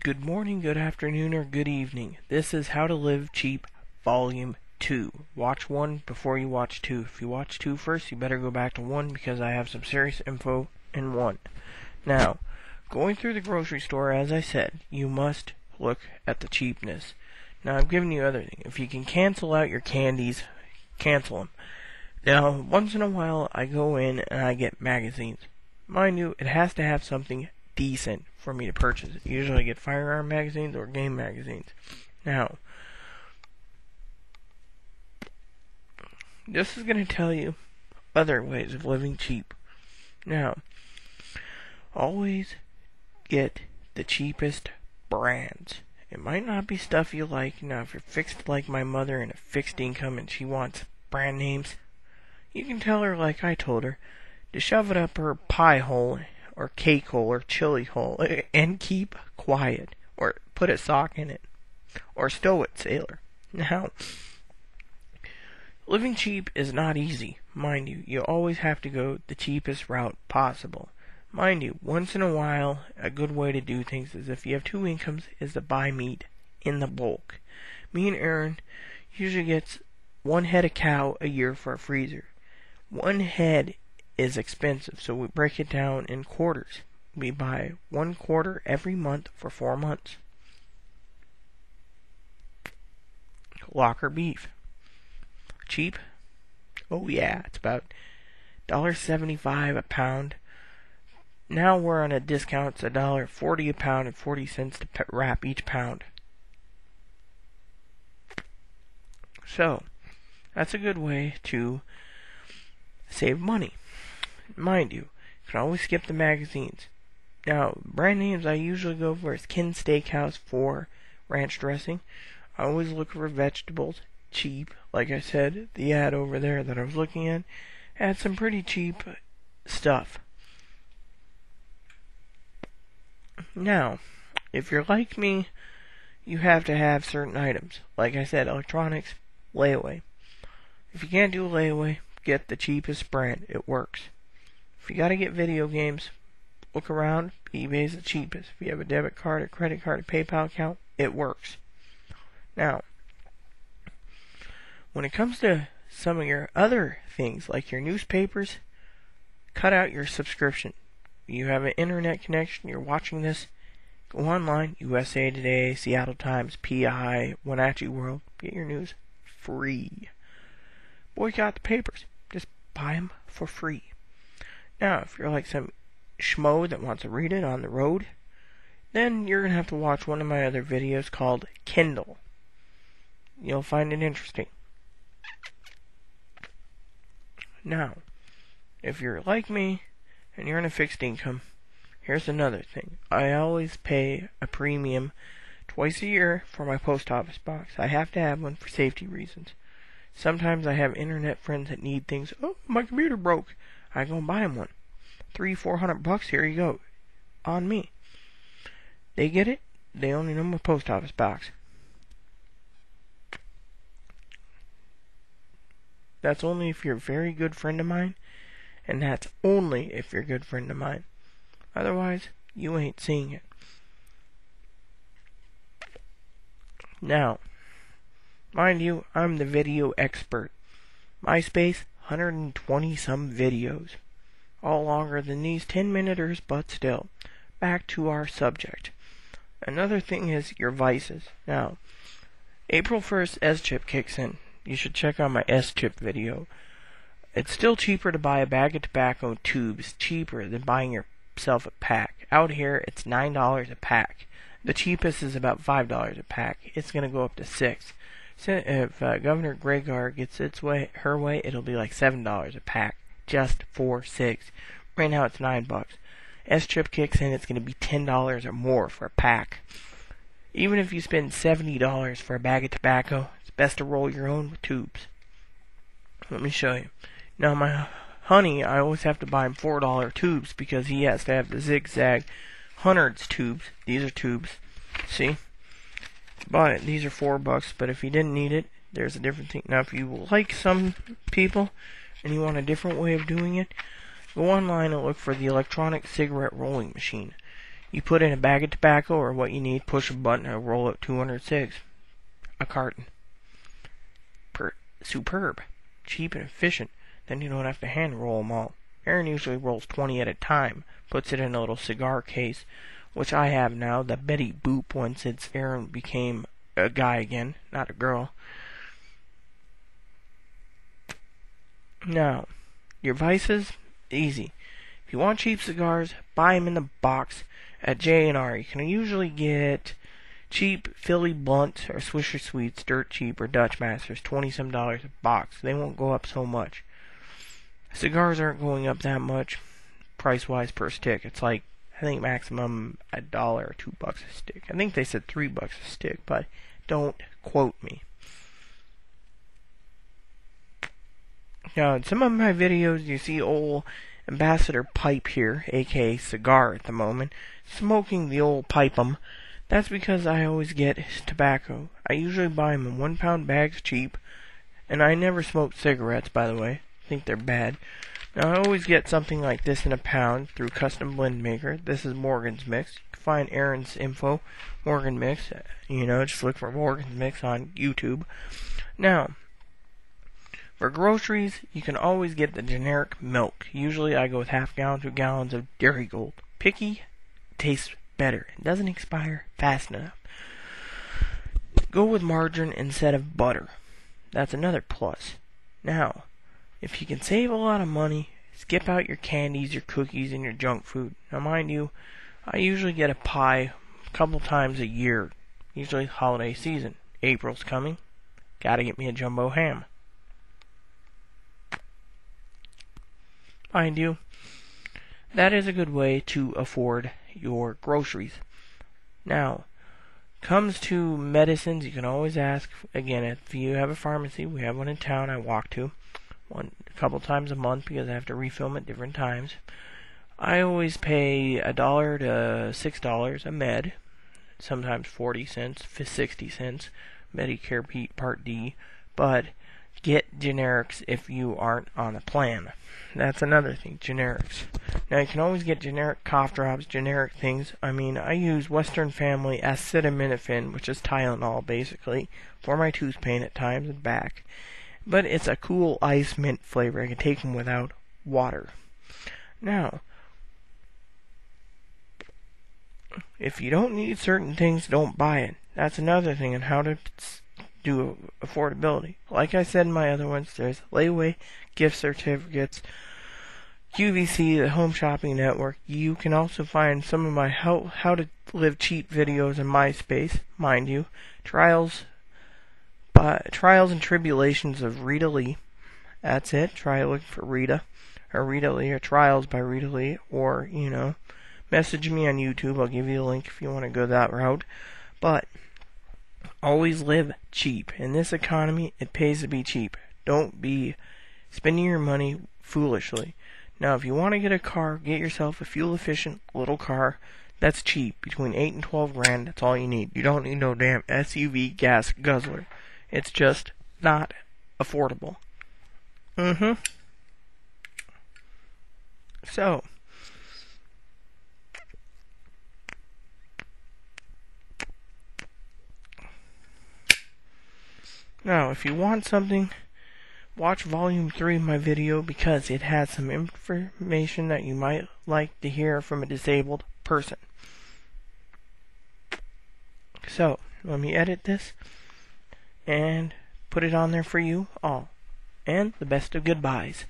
Good morning, good afternoon, or good evening. This is How to Live Cheap Volume 2. Watch 1 before you watch 2. If you watch 2 first, you better go back to 1 because I have some serious info in 1. Now, going through the grocery store, as I said, you must look at the cheapness. Now, I've given you other things. If you can cancel out your candies, cancel them. Now, once in a while, I go in and I get magazines. Mind you, it has to have something decent for me to purchase it. Usually I get firearm magazines or game magazines. Now, this is going to tell you other ways of living cheap. Now, always get the cheapest brands. It might not be stuff you like. Now, if you're fixed like my mother and a fixed income and she wants brand names, you can tell her like I told her, to shove it up her pie hole or cake hole or chili hole and keep quiet, or put a sock in it, or stow it, sailor. Now, living cheap is not easy, mind you. You always have to go the cheapest route possible. Mind you, once in a while, a good way to do things is if you have two incomes is to buy meat in the bulk. Me and Aaron usually gets one head of cow a year for a freezer. One head is expensive, so we break it down in quarters. We buy 1 quarter every month for 4 months. Locker beef. Cheap? Oh yeah, it's about $1.75 a pound. Now we're on a discount. It's $1.40 a pound and 40 cents to wrap each pound. So, that's a good way to save money. Mind you, you can always skip the magazines. Now, brand names I usually go for is Kin Steakhouse for ranch dressing. I always look for vegetables, cheap. Like I said, the ad over there that I was looking at had some pretty cheap stuff. Now, if you're like me, you have to have certain items. Like I said, electronics, layaway. If you can't do layaway, get the cheapest brand. It works. If you gotta get video games, look around. eBay's the cheapest. If you have a debit card, a credit card, a PayPal account, it works. Now, when it comes to some of your other things, like your newspapers, cut out your subscription. You have an internet connection, you're watching this, go online, USA Today, Seattle Times, PI, Wenatchee World, get your news free. Boycott the papers. Just buy them for free. Now, if you're like some schmo that wants to read it on the road, then you're going to have to watch one of my other videos called Kindle. You'll find it interesting. Now, if you're like me and you're in a fixed income, here's another thing. I always pay a premium twice a year for my post office box. I have to have one for safety reasons. Sometimes I have internet friends that need things. Oh, my computer broke. I go and buy them one. $300-400. Here you go. On me. They get it. They only know my post office box. That's only if you're a very good friend of mine. And that's only if you're a good friend of mine. Otherwise, you ain't seeing it. Now, mind you, I'm the video expert. MySpace, 120 some videos. All longer than these 10-minuters, but still. Back to our subject. Another thing is your vices. Now, April 1st, S-Chip kicks in. You should check out my S-Chip video. It's still cheaper to buy a bag of tobacco tubes, cheaper than buying yourself a pack. Out here, it's $9 a pack. The cheapest is about $5 a pack. It's going to go up to $6. So if Governor Gregar gets her way, it'll be like $7 a pack, just for $6. Right now it's $9. S-Chip kicks in, it's going to be $10 or more for a pack. Even if you spend $70 for a bag of tobacco, it's best to roll your own with tubes. Let me show you. Now my honey, I always have to buy him $4 tubes because he has to have the zigzag hundreds tubes. These are tubes. See? But these are $4, but if you didn't need it, there's a different thing. Now, if you like some people and you want a different way of doing it, go online and look for the electronic cigarette rolling machine. You put in a bag of tobacco or what you need, push a button, and roll out 206. A carton. Superb. Cheap and efficient. Then you don't have to hand roll them all. Aaron usually rolls 20 at a time, puts it in a little cigar case, which I have now, the Betty Boop one, since Aaron became a guy again, not a girl. Now, your vices, easy. If you want cheap cigars, buy them in the box at J&R. You can usually get cheap Philly Blunts or Swisher Sweets, dirt cheap, or Dutch Masters, $20 a box. They won't go up so much. Cigars aren't going up that much price-wise per stick. It's like, I think maximum $1 or $2 a stick. I think they said $3 a stick, but don't quote me. Now, in some of my videos, you see old Ambassador Pipe here, aka Cigar at the moment, smoking the old pipe'em. That's because I always get his tobacco. I usually buy them in 1 pound bags cheap, and I never smoke cigarettes, by the way. I think they're bad. Now, I always get something like this in a pound through Custom Blend Maker. This is Morgan's Mix. You can find Aaron's info, Morgan Mix. Just look for Morgan's Mix on YouTube. Now, for groceries, you can always get the generic milk. Usually I go with half gallon to gallons of Dairy Gold. Picky, tastes better. It doesn't expire fast enough. Go with margarine instead of butter. That's another plus. Now, if you can save a lot of money, skip out your candies, your cookies, and your junk food. Now, mind you, I usually get a pie a couple times a year. Usually holiday season. April's coming. Gotta get me a jumbo ham. Mind you, that is a good way to afford your groceries. Now, comes to medicines, you can always ask. Again, if you have a pharmacy, we have one in town I walk to a couple times a month because I have to refill them at different times. I always pay $1 to $6 a med, sometimes 40 cents, 60 cents, Medicare Part D, but get generics if you aren't on a plan. That's another thing, generics. Now, you can always get generic cough drops, generic things. I use Western Family acetaminophen, which is Tylenol, basically, for my tooth pain at times and back. But it's a cool ice mint flavor. I can take them without water. Now, if you don't need certain things, don't buy it. That's another thing on how to do affordability. Like I said in my other ones, there's layaway, gift certificates, QVC, the Home Shopping Network. You can also find some of my how to live cheap videos in MySpace, mind you. Trials and Tribulations of Rita Lee. That's it. Try looking for Rita or Rita Lee or Trials by Rita Lee, or message me on YouTube. I'll give you a link if you want to go that route. But always live cheap. In this economy, it pays to be cheap. Don't be spending your money foolishly. Now, if you want to get a car, get yourself a fuel-efficient little car that's cheap, between 8 and 12 grand. That's all you need. You don't need no damn SUV gas guzzler. It's just not affordable. So, now, if you want something, watch volume 3 of my video because it has some information that you might like to hear from a disabled person. So, let me edit this and put it on there for you all. And the best of goodbyes.